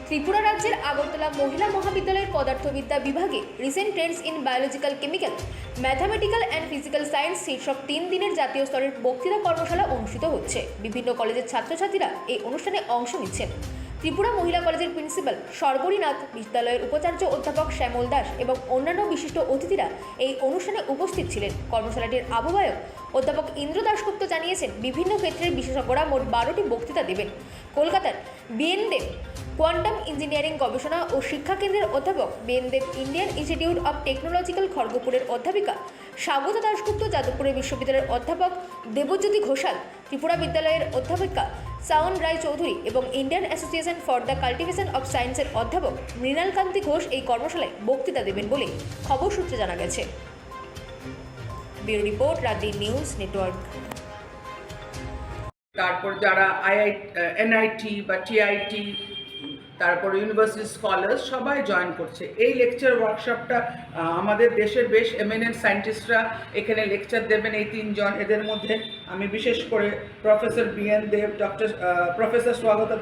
ত্রিপুরা রাজ্যের আগরতলা মহিলা মহাবিদ্যালয়ের পদার্থবিদ্যা বিভাগে recent Trends in biological chemical mathematical and physical science শীর্ষক 3 দিনের জাতীয় স্তরের বক্তৃতা কর্মশালা অনুষ্ঠিত হচ্ছে। বিভিন্ন কলেজের ছাত্রছাত্রীরা এই অনুষ্ঠানে অংশ নিচ্ছেন। ত্রিপুরা মহিলা কলেজের প্রিন্সিপাল সর্বরীনাথ, বিদ্যালয়ের উপাচার্য অধ্যাপক শ্যামল দাস এবং অন্যান্য বিশিষ্ট অতিথিরা এই অনুষ্ঠানে উপস্থিত ছিলেন। কর্মশালাটির আহ্বায়ক অধ্যাপক ইন্দ্র দাশগুপ্ত জানিয়েছেন, বিভিন্ন ক্ষেত্রের বিশেষজ্ঞরা মোট 12টি বক্তৃতা দেবেন। কলকাতার বিএনদেব কোয়ান্টাম ইঞ্জিনিয়ারিং গবেষণা ও শিক্ষা কেন্দ্রের অধ্যাপক, বিএনদেব ইন্ডিয়ান ইনস্টিটিউট অব টেকনোলজিক্যাল খড়গপুরের অধ্যাপিকা স্বাগতা দাশগুপ্ত, যাদবপুরের বিশ্ববিদ্যালয়ের অধ্যাপক দেবজ্যোতি ঘোষাল, ত্রিপুরা বিদ্যালয়ের অধ্যাপিকা সাওন রায় চৌধুরী এবং Indian association for the cultivation of সায়েন্সের অধ্যাপক মৃণাল কান্তি ঘোষ এই কর্মশালায় বক্তৃতা দেবেন বলে খবর সূত্রে জানা গেছে। ব্যুরো রিপোর্ট, রাজ্য নিউজ নেটওয়ার্ক। তারপর যারা এনআইটি বা টিআইটি, তারপর ইউনিভার্সিটি স্কলার্স সবাই জয়েন করছে। এই লেকচার ওয়ার্কশপটা আমাদের দেশের বেশ এমিনেন্ট সায়েন্টিস্টরা এখানে লেকচার দেবেন, এই 3 জন। এদের মধ্যে আমি বিশেষ করে professor BN Deb, professor Swagata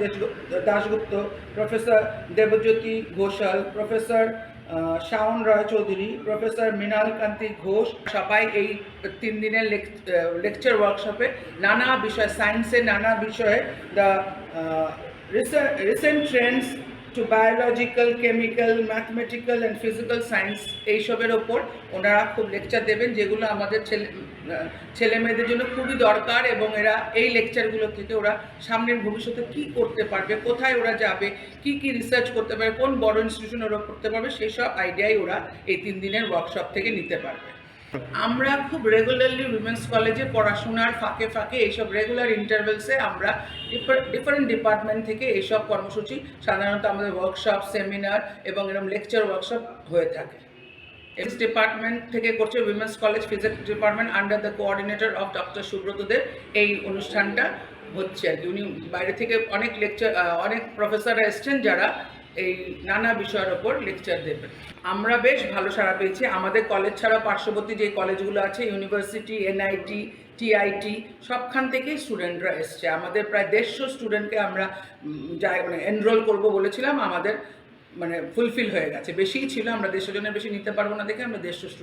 Dasgupta, professor Debjyoti Ghoshal, professor Shaon Roy Chowdhury, professor Mrinal Kanti Ghosh সবাই এই 3 দিনের লেকচার ওয়ার্কশপে নানা বিষয়, সায়েন্সের নানা বিষয়ে the recent trends to biological, chemical, mathematical and physical science এইসবের ওপর ওনারা খুব লেকচার দেবেন, যেগুলো আমাদের ছেলে মেয়েদের জন্য খুবই দরকার। এবং এরা এই লেকচারগুলো থেকে ওরা সামনের ভবিষ্যতে কী করতে পারবে, কোথায় ওরা যাবে, কি রিসার্চ করতে পারবে, কোন বড় ইনস্টিটিউশন ওরা করতে পারবে, সেই সব আইডিয়াই ওরা এই 3 দিনের ওয়ার্কশপ থেকে নিতে পারবে। আমরা খুব রেগুলারলি উইমেন্স কলেজে পড়াশোনার ফাঁকে ফাঁকে এইসব রেগুলার ইন্টারভেলসে আমরা ডিফারেন্ট ডিপার্টমেন্ট থেকে এইসব কর্মসূচি, সাধারণত আমাদের ওয়ার্কশপ, সেমিনার এবং এরকম লেকচার ওয়ার্কশপ হয়ে থাকে। ফিজিক্স ডিপার্টমেন্ট থেকে করছে women's college physics department under the coordinator of doctor Subrata Deb. এই অনুষ্ঠানটা হচ্ছে আর কি। উনি বাইরে থেকে অনেক প্রফেসররা এসছেন যারা এই নানা বিষয়ের ওপর লেকচার দেবেন। আমরা বেশ ভালো সাড়া পেয়েছি। আমাদের কলেজ ছাড়া পার্শ্ববর্তী যে কলেজগুলো আছে, ইউনিভার্সিটি, এনআইটি, টিআইটি, সবখান থেকেই স্টুডেন্টরা এসছে। আমাদের প্রায় 150 স্টুডেন্টকে আমরা এনরোল করব বলেছিলাম, আমাদের ফুলফিল হয়ে গেছে। বেশিই ছিল, আমরা 150 জনের বেশি নিতে পারবো না দেখে আমরা 150